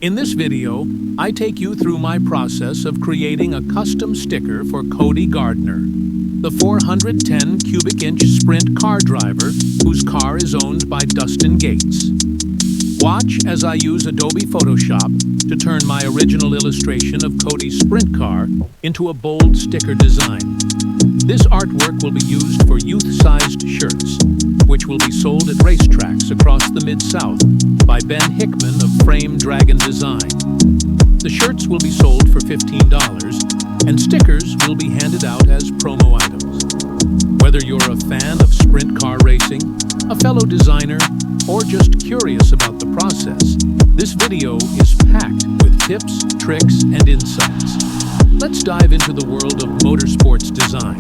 In this video, I take you through my process of creating a custom sticker for Cody Gardner, the 410 cubic inch sprint car driver whose car is owned by Dustin Gates. Watch as I use Adobe Photoshop to turn my original illustration of Cody's sprint car into a bold sticker design. This artwork will be used for youth-sized shirts, which will be sold at racetracks across the Mid-South by Ben Hickman of Draggin Design. The shirts will be sold for $15, and stickers will be handed out as promo items. Whether you're a fan of sprint car racing, a fellow designer, or just curious about the process, this video is packed with tips, tricks, and insights. Let's dive into the world of motorsports design.